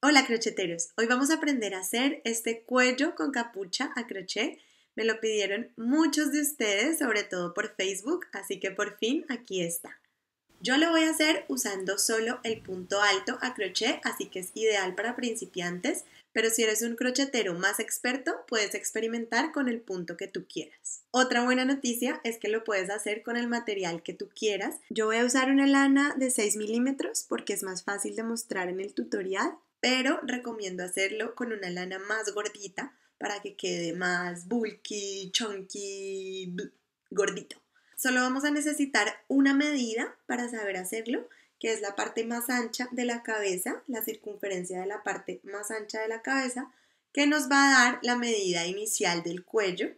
Hola crocheteros, hoy vamos a aprender a hacer este cuello con capucha a crochet. Me lo pidieron muchos de ustedes, sobre todo por Facebook, así que por fin aquí está. Yo lo voy a hacer usando solo el punto alto a crochet, así que es ideal para principiantes, pero si eres un crochetero más experto, puedes experimentar con el punto que tú quieras. Otra buena noticia es que lo puedes hacer con el material que tú quieras. Yo voy a usar una lana de 6 milímetros porque es más fácil de mostrar en el tutorial, pero recomiendo hacerlo con una lana más gordita para que quede más bulky, chunky, gordito. Solo vamos a necesitar una medida para saber hacerlo, que es la parte más ancha de la cabeza, la circunferencia de la parte más ancha de la cabeza, que nos va a dar la medida inicial del cuello.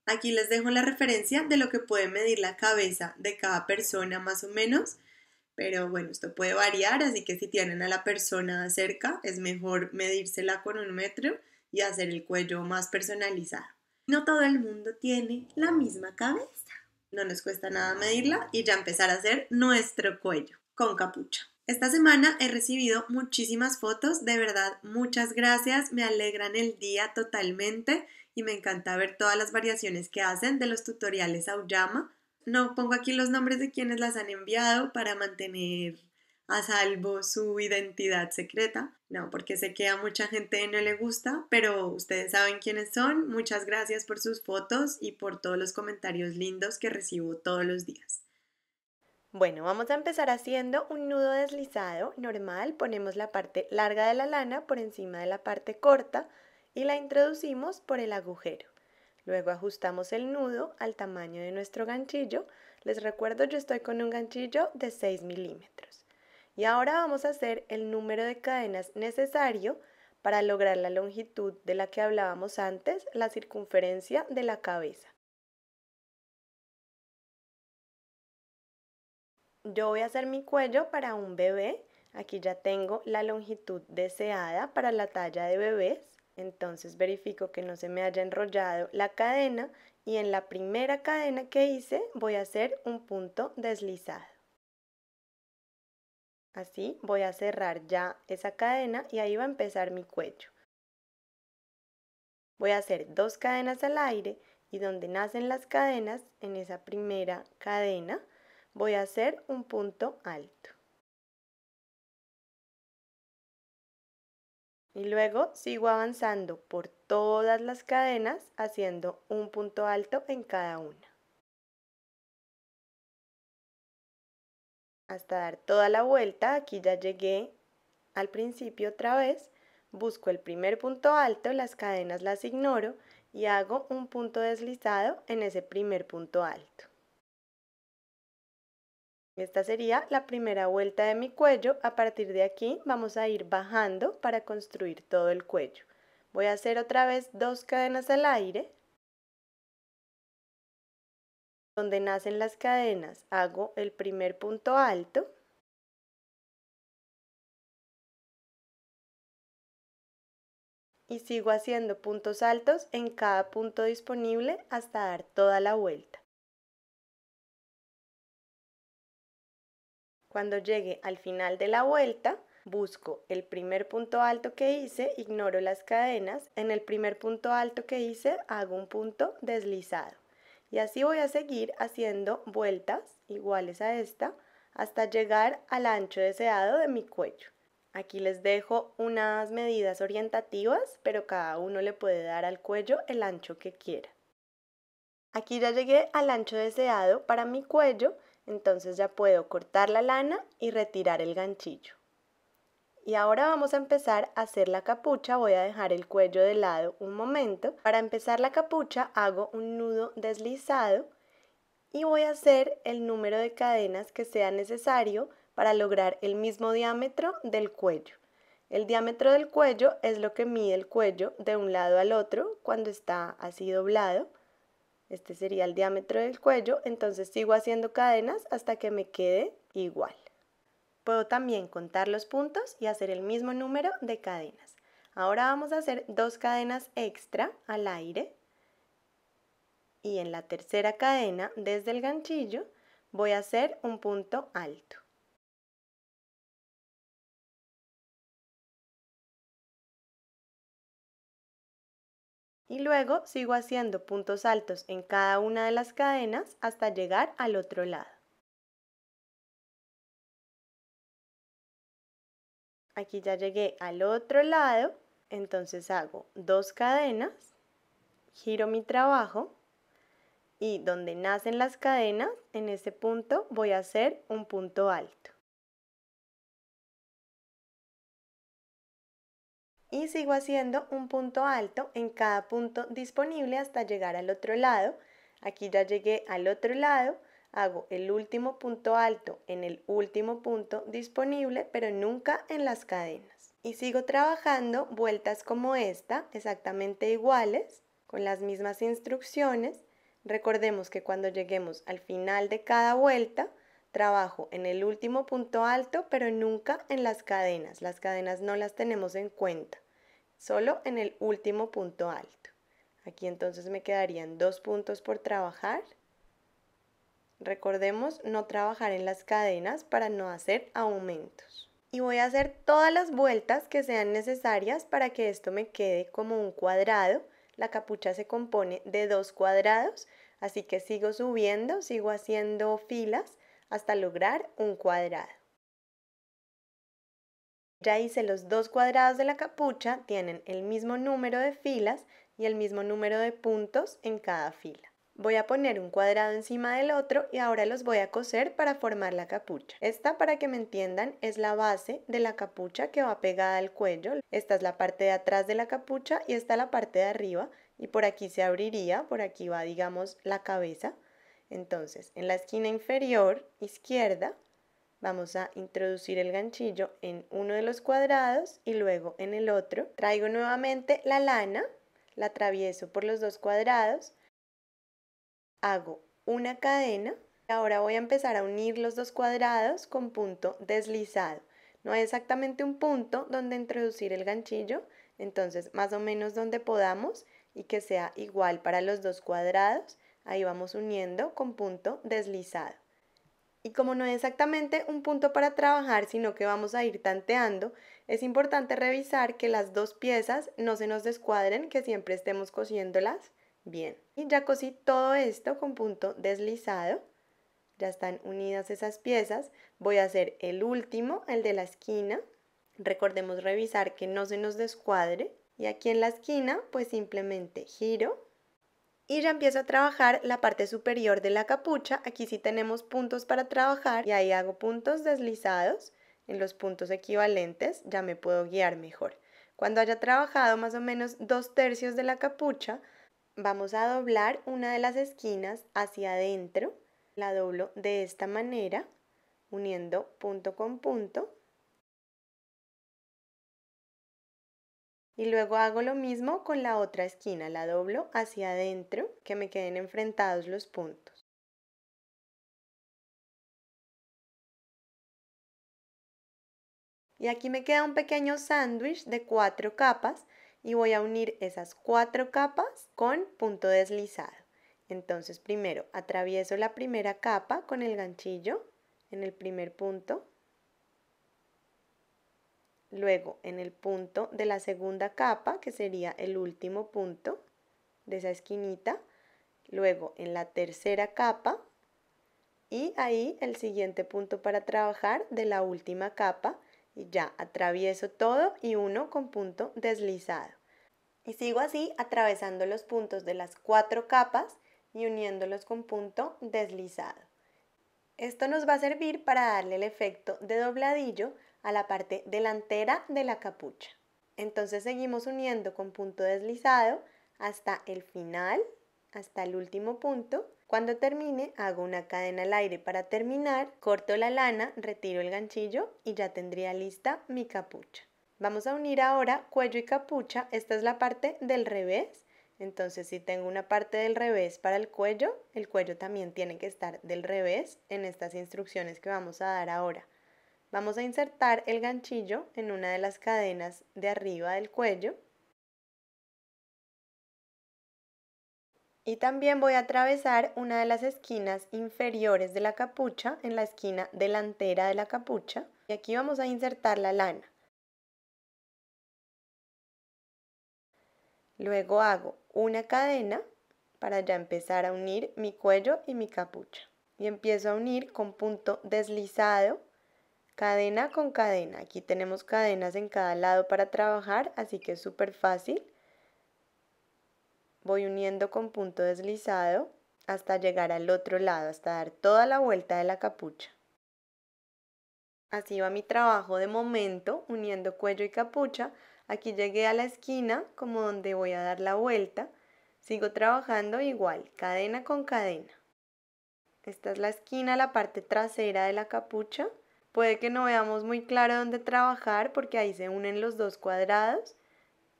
Aquí les dejo la referencia de lo que puede medir la cabeza de cada persona más o menos, pero bueno, esto puede variar, así que si tienen a la persona cerca, es mejor medírsela con 1 metro y hacer el cuello más personalizado. No todo el mundo tiene la misma cabeza. No nos cuesta nada medirla y ya empezar a hacer nuestro cuello con capucha. Esta semana he recibido muchísimas fotos, de verdad, muchas gracias, me alegran el día totalmente y me encanta ver todas las variaciones que hacen de los tutoriales Auyama. No pongo aquí los nombres de quienes las han enviado para mantener a salvo su identidad secreta. No, porque sé que a mucha gente no le gusta, pero ustedes saben quiénes son. Muchas gracias por sus fotos y por todos los comentarios lindos que recibo todos los días. Bueno, vamos a empezar haciendo un nudo deslizado normal. Ponemos la parte larga de la lana por encima de la parte corta y la introducimos por el agujero. Luego ajustamos el nudo al tamaño de nuestro ganchillo. Les recuerdo, yo estoy con un ganchillo de 6 milímetros. Y ahora vamos a hacer el número de cadenas necesario para lograr la longitud de la que hablábamos antes, la circunferencia de la cabeza. Yo voy a hacer mi cuello para un bebé. Aquí ya tengo la longitud deseada para la talla de bebés. Entonces verifico que no se me haya enrollado la cadena y en la primera cadena que hice voy a hacer un punto deslizado. Así voy a cerrar ya esa cadena y ahí va a empezar mi cuello. Voy a hacer 2 cadenas al aire y donde nacen las cadenas, en esa primera cadena, voy a hacer un punto alto. Y luego sigo avanzando por todas las cadenas haciendo un punto alto en cada una. Hasta dar toda la vuelta, aquí ya llegué al principio otra vez, busco el primer punto alto, las cadenas las ignoro y hago un punto deslizado en ese primer punto alto. Esta sería la primera vuelta de mi cuello. A partir de aquí vamos a ir bajando para construir todo el cuello. Voy a hacer otra vez 2 cadenas al aire. Donde nacen las cadenas hago el primer punto alto y sigo haciendo puntos altos en cada punto disponible hasta dar toda la vuelta. Cuando llegue al final de la vuelta, busco el primer punto alto que hice, ignoro las cadenas, en el primer punto alto que hice hago un punto deslizado. Y así voy a seguir haciendo vueltas iguales a esta hasta llegar al ancho deseado de mi cuello. Aquí les dejo unas medidas orientativas, pero cada uno le puede dar al cuello el ancho que quiera. Aquí ya llegué al ancho deseado para mi cuello, entonces ya puedo cortar la lana y retirar el ganchillo. Y ahora vamos a empezar a hacer la capucha. Voy a dejar el cuello de lado un momento. Para empezar la capucha hago un nudo deslizado y voy a hacer el número de cadenas que sea necesario para lograr el mismo diámetro del cuello. El diámetro del cuello es lo que mide el cuello de un lado al otro cuando está así doblado. Este sería el diámetro del cuello, entonces sigo haciendo cadenas hasta que me quede igual. Puedo también contar los puntos y hacer el mismo número de cadenas. Ahora vamos a hacer 2 cadenas extra al aire y en la tercera cadena desde el ganchillo voy a hacer un punto alto. Y luego sigo haciendo puntos altos en cada una de las cadenas hasta llegar al otro lado. Aquí ya llegué al otro lado, entonces hago 2 cadenas, giro mi trabajo y donde nacen las cadenas, en ese punto voy a hacer un punto alto. Y sigo haciendo un punto alto en cada punto disponible hasta llegar al otro lado. Aquí ya llegué al otro lado, hago el último punto alto en el último punto disponible, pero nunca en las cadenas. Y sigo trabajando vueltas como esta, exactamente iguales, con las mismas instrucciones. Recordemos que cuando lleguemos al final de cada vuelta, trabajo en el último punto alto, pero nunca en las cadenas. Las cadenas no las tenemos en cuenta, solo en el último punto alto. Aquí entonces me quedarían 2 puntos por trabajar. Recordemos no trabajar en las cadenas para no hacer aumentos. Y voy a hacer todas las vueltas que sean necesarias para que esto me quede como un cuadrado. La capucha se compone de 2 cuadrados, así que sigo subiendo, sigo haciendo filas hasta lograr un cuadrado. Ya hice los 2 cuadrados de la capucha, tienen el mismo número de filas y el mismo número de puntos en cada fila. Voy a poner un cuadrado encima del otro y ahora los voy a coser para formar la capucha. Esta, para que me entiendan, es la base de la capucha que va pegada al cuello. Esta es la parte de atrás de la capucha y esta la parte de arriba, y por aquí se abriría, por aquí va, digamos, la cabeza. Entonces, en la esquina inferior izquierda vamos a introducir el ganchillo en uno de los cuadrados y luego en el otro. Traigo nuevamente la lana, la atravieso por los 2 cuadrados, hago una cadena. Ahora voy a empezar a unir los 2 cuadrados con punto deslizado. No hay exactamente un punto donde introducir el ganchillo, entonces más o menos donde podamos y que sea igual para los 2 cuadrados, ahí vamos uniendo con punto deslizado. Y como no es exactamente un punto para trabajar, sino que vamos a ir tanteando, es importante revisar que las 2 piezas no se nos descuadren, que siempre estemos cosiéndolas bien. Y ya cosí todo esto con punto deslizado. Ya están unidas esas piezas. Voy a hacer el último, el de la esquina. Recordemos revisar que no se nos descuadre. Y aquí en la esquina, pues simplemente giro. Y ya empiezo a trabajar la parte superior de la capucha. Aquí sí tenemos puntos para trabajar y ahí hago puntos deslizados en los puntos equivalentes. Ya me puedo guiar mejor. Cuando haya trabajado más o menos 2/3 de la capucha, vamos a doblar una de las esquinas hacia adentro. La doblo de esta manera, uniendo punto con punto. Y luego hago lo mismo con la otra esquina, la doblo hacia adentro, que me queden enfrentados los puntos. Y aquí me queda un pequeño sándwich de 4 capas y voy a unir esas 4 capas con punto deslizado. Entonces primero atravieso la primera capa con el ganchillo en el primer punto. Luego en el punto de la segunda capa, que sería el último punto de esa esquinita. Luego en la tercera capa y ahí el siguiente punto para trabajar de la última capa. Y ya atravieso todo y uno con punto deslizado. Y sigo así atravesando los puntos de las 4 capas y uniéndolos con punto deslizado. Esto nos va a servir para darle el efecto de dobladillo a la parte delantera de la capucha. Entonces seguimos uniendo con punto deslizado hasta el final, hasta el último punto. Cuando termine hago una cadena al aire para terminar, corto la lana, retiro el ganchillo y ya tendría lista mi capucha. Vamos a unir ahora cuello y capucha. Esta es la parte del revés. Entonces, si tengo una parte del revés para el cuello también tiene que estar del revés en estas instrucciones que vamos a dar ahora. Vamos a insertar el ganchillo en una de las cadenas de arriba del cuello. Y también voy a atravesar una de las esquinas inferiores de la capucha en la esquina delantera de la capucha. Y aquí vamos a insertar la lana. Luego hago una cadena para ya empezar a unir mi cuello y mi capucha. Y empiezo a unir con punto deslizado, cadena con cadena. Aquí tenemos cadenas en cada lado para trabajar, así que es súper fácil. Voy uniendo con punto deslizado hasta llegar al otro lado, hasta dar toda la vuelta de la capucha. Así va mi trabajo de momento, uniendo cuello y capucha. Aquí llegué a la esquina, como donde voy a dar la vuelta. Sigo trabajando igual, cadena con cadena. Esta es la esquina, la parte trasera de la capucha. Puede que no veamos muy claro dónde trabajar porque ahí se unen los dos cuadrados,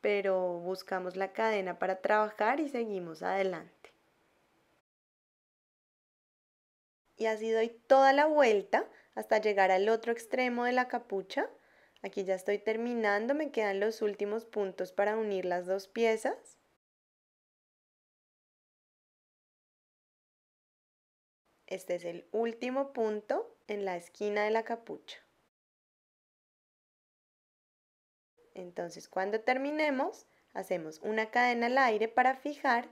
pero buscamos la cadena para trabajar y seguimos adelante. Y así doy toda la vuelta hasta llegar al otro extremo de la capucha. Aquí ya estoy terminando, me quedan los últimos puntos para unir las dos piezas. Este es el último punto en la esquina de la capucha. Entonces, cuando terminemos, hacemos una cadena al aire para fijar,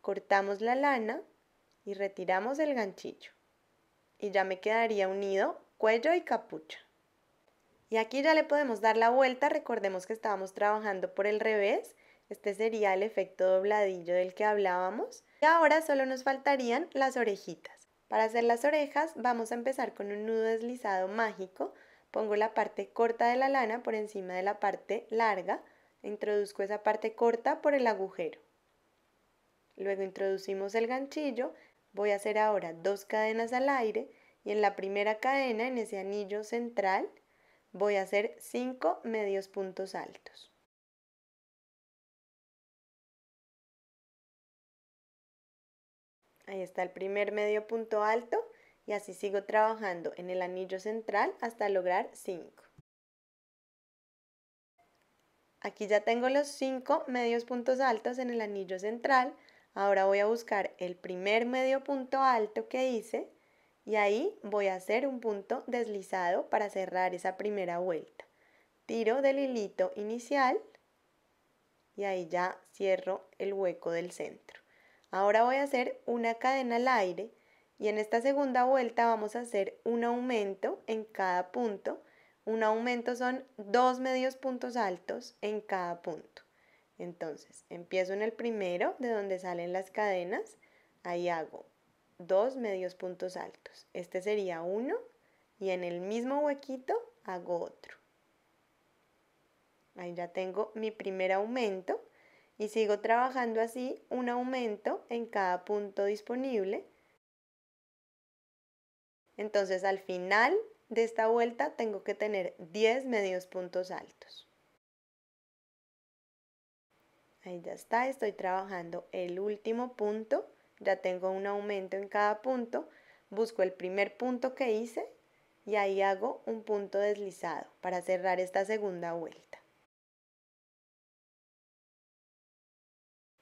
cortamos la lana y retiramos el ganchillo. Y ya me quedaría unido cuello y capucha. Y aquí ya le podemos dar la vuelta, recordemos que estábamos trabajando por el revés. Este sería el efecto dobladillo del que hablábamos. Y ahora solo nos faltarían las orejitas. Para hacer las orejas vamos a empezar con un nudo deslizado mágico. Pongo la parte corta de la lana por encima de la parte larga. Introduzco esa parte corta por el agujero. Luego introducimos el ganchillo. Voy a hacer ahora 2 cadenas al aire y en la primera cadena, en ese anillo central, voy a hacer 5 medios puntos altos. Ahí está el primer medio punto alto y así sigo trabajando en el anillo central hasta lograr 5. Aquí ya tengo los 5 medios puntos altos en el anillo central. Ahora voy a buscar el primer medio punto alto que hice y ahí voy a hacer un punto deslizado para cerrar esa primera vuelta. Tiro del hilito inicial y ahí ya cierro el hueco del centro. Ahora voy a hacer una cadena al aire y en esta segunda vuelta vamos a hacer un aumento en cada punto. Un aumento son 2 medios puntos altos en cada punto. Entonces, empiezo en el primero, de donde salen las cadenas, ahí hago 2 medios puntos altos. Este sería uno y en el mismo huequito hago otro. Ahí ya tengo mi primer aumento. Y sigo trabajando así un aumento en cada punto disponible. Entonces al final de esta vuelta tengo que tener 10 medios puntos altos. Ahí ya está, estoy trabajando el último punto, ya tengo un aumento en cada punto, busco el primer punto que hice y ahí hago un punto deslizado para cerrar esta segunda vuelta.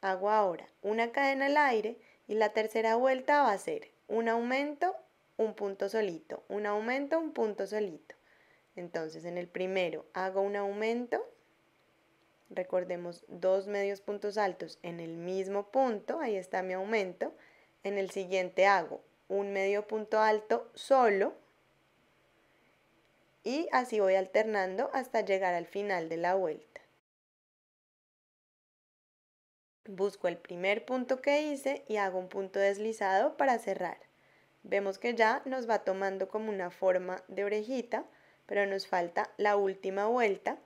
Hago ahora una cadena al aire y la tercera vuelta va a ser un aumento, un punto solito, un aumento, un punto solito. Entonces en el primero hago un aumento, recordemos 2 medios puntos altos en el mismo punto, ahí está mi aumento. En el siguiente hago un medio punto alto solo y así voy alternando hasta llegar al final de la vuelta. Busco el primer punto que hice y hago un punto deslizado para cerrar. Vemos que ya nos va tomando como una forma de orejita, pero nos falta la última vuelta.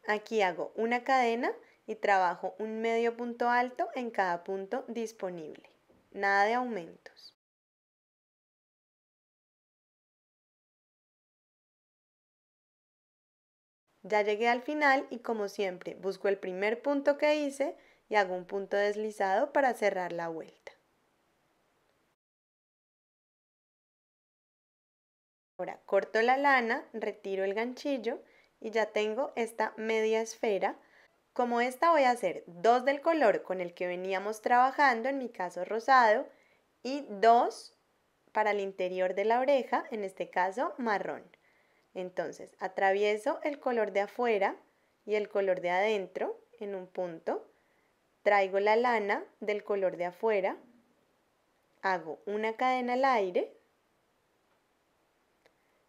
Aquí hago una cadena y trabajo un medio punto alto en cada punto disponible. Nada de aumentos. Ya llegué al final y como siempre busco el primer punto que hice y hago un punto deslizado para cerrar la vuelta. Ahora corto la lana, retiro el ganchillo y ya tengo esta media esfera. Como esta voy a hacer 2 del color con el que veníamos trabajando, en mi caso rosado, y 2 para el interior de la oreja, en este caso marrón. Entonces atravieso el color de afuera y el color de adentro en un punto, traigo la lana del color de afuera, hago una cadena al aire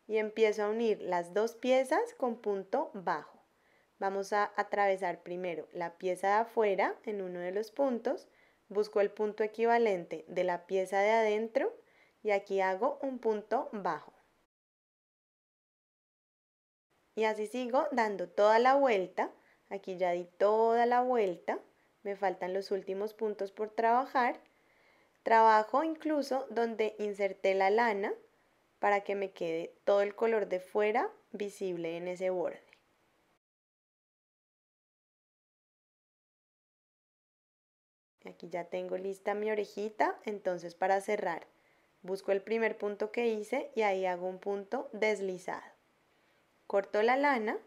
y empiezo a unir las dos piezas con punto bajo. Vamos a atravesar primero la pieza de afuera en uno de los puntos, busco el punto equivalente de la pieza de adentro y aquí hago un punto bajo. Y así sigo dando toda la vuelta. Aquí ya di toda la vuelta, me faltan los últimos puntos por trabajar. Trabajo incluso donde inserté la lana para que me quede todo el color de fuera visible en ese borde. Aquí ya tengo lista mi orejita, entonces para cerrar busco el primer punto que hice y ahí hago un punto deslizado. Corto la lana,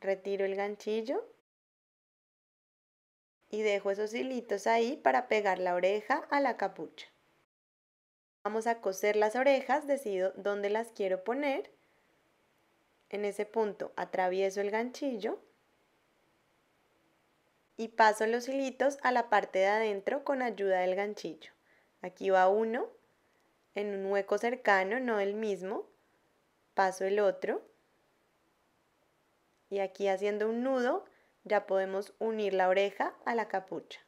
retiro el ganchillo y dejo esos hilitos ahí para pegar la oreja a la capucha. Vamos a coser las orejas, decido dónde las quiero poner. En ese punto atravieso el ganchillo y paso los hilitos a la parte de adentro con ayuda del ganchillo. Aquí va uno, en un hueco cercano, no el mismo, paso el otro y aquí haciendo un nudo ya podemos unir la oreja a la capucha.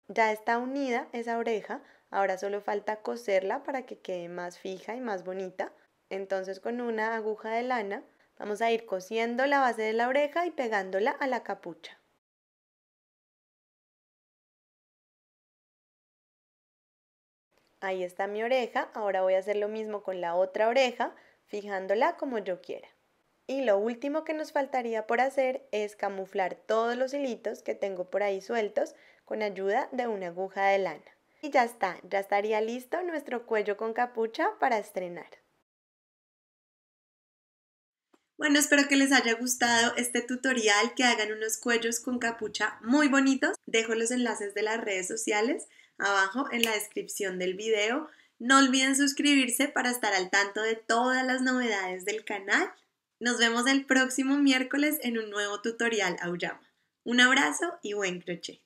Ya está unida esa oreja, ahora solo falta coserla para que quede más fija y más bonita. Entonces con una aguja de lana vamos a ir cosiendo la base de la oreja y pegándola a la capucha. Ahí está mi oreja, ahora voy a hacer lo mismo con la otra oreja, fijándola como yo quiera. Y lo último que nos faltaría por hacer es camuflar todos los hilitos que tengo por ahí sueltos con ayuda de una aguja de lana. Y ya está, ya estaría listo nuestro cuello con capucha para estrenar. Bueno, espero que les haya gustado este tutorial, que hagan unos cuellos con capucha muy bonitos. Dejo los enlaces de las redes sociales abajo en la descripción del video. No olviden suscribirse para estar al tanto de todas las novedades del canal. Nos vemos el próximo miércoles en un nuevo tutorial Auyama. Un abrazo y buen crochet.